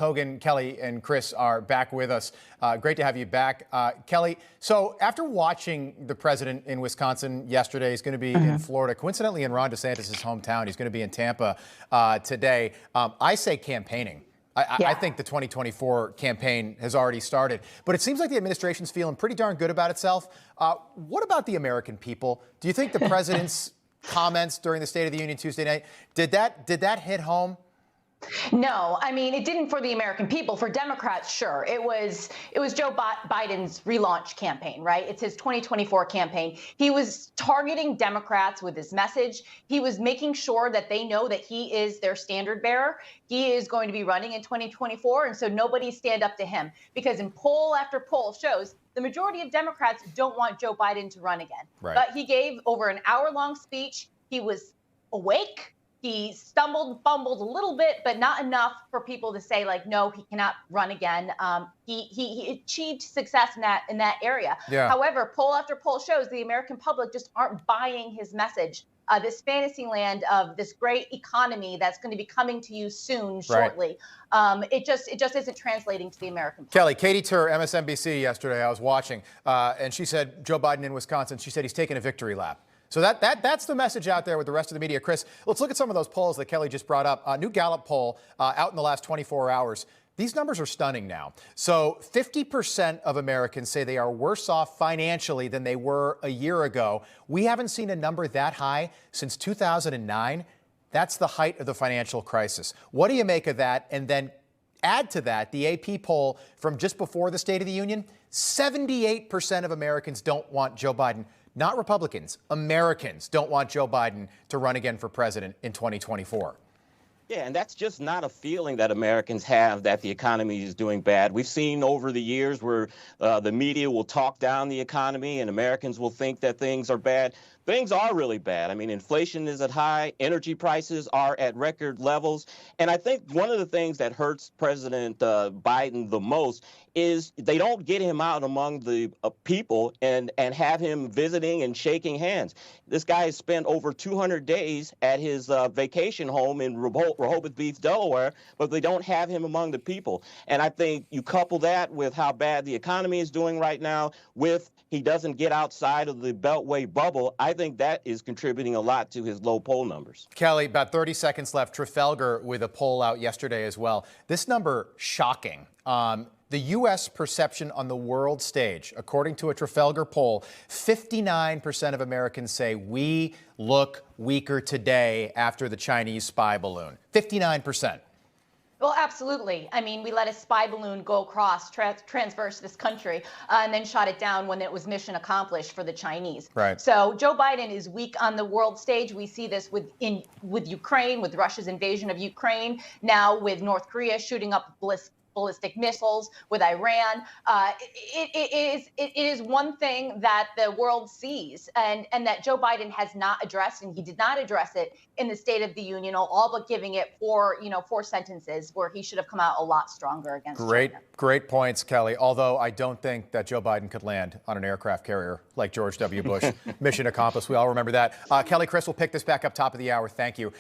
Hogan, Kelly, and Chris are back with us. Great to have you back. Kelly, so after watching the president in Wisconsin yesterday, he's going to be in Florida, coincidentally in Ron DeSantis' hometown. He's going to be in Tampa today. I say campaigning. I think the 2024 campaign has already started, but it seems like the administration's feeling pretty darn good about itself. What about the American people? Do you think the president's comments during the State of the Union Tuesday night, did that hit home? No, I mean, it didn't for the American people. For Democrats, sure. It was Joe Biden's relaunch campaign, right? It's his 2024 campaign. He was targeting Democrats with his message. He was making sure that they know that he is their standard bearer. He is going to be running in 2024, and so nobody stand up to him. Because in poll after poll shows the majority of Democrats don't want Joe Biden to run again. Right. But he gave over an hour-long speech. He was awake. He stumbled and fumbled a little bit, but not enough for people to say, like, no, he cannot run again. He achieved success in that area. Yeah. However, poll after poll shows the American public just aren't buying his message. This fantasy land of this great economy that's going to be coming to you soon, shortly. Right. It just isn't translating to the American public. Kelly, Katie Tur, MSNBC yesterday, I was watching, and she said Joe Biden in Wisconsin, she said he's taking a victory lap. So that's the message out there with the rest of the media. Chris, let's look at some of those polls that Kelly just brought up. A new Gallup poll out in the last 24 hours. These numbers are stunning now. So 50% of Americans say they are worse off financially than they were a year ago. We haven't seen a number that high since 2009. That's the height of the financial crisis. What do you make of that? And then add to that the AP poll from just before the State of the Union. 78% of Americans don't want Joe Biden. Not Republicans, Americans don't want Joe Biden to run again for president in 2024. Yeah, and that's just not a feeling that Americans have that the economy is doing bad. We've seen over the years where the media will talk down the economy and Americans will think that things are bad. Things are really bad. I mean, inflation is at high, energy prices are at record levels. And I think one of the things that hurts President Biden the most is they don't get him out among the people and have him visiting and shaking hands. This guy has spent over 200 days at his vacation home in Rehoboth Beach, Delaware, but they don't have him among the people. And I think you couple that with how bad the economy is doing right now, with he doesn't get outside of the Beltway bubble. I think that is contributing a lot to his low poll numbers. Kelly, about 30 seconds left. Trafalgar with a poll out yesterday as well. This number, shocking. The U.S. perception on the world stage, according to a Trafalgar poll, 59% of Americans say we look weaker today after the Chinese spy balloon. 59%. Well, absolutely. I mean, we let a spy balloon go across, transverse this country, and then shot it down when it was mission accomplished for the Chinese. Right. So Joe Biden is weak on the world stage. We see this with Ukraine, with Russia's invasion of Ukraine, now with North Korea shooting up ballistic missiles, with Iran. It is one thing that the world sees and that Joe Biden has not addressed, and he did not address it in the State of the Union, all but giving it four sentences where he should have come out a lot stronger against China. Great points, Kelly. Although I don't think that Joe Biden could land on an aircraft carrier like George W. Bush. Mission accomplished. We all remember that. Kelly, Chris, will pick this back up top of the hour. Thank you.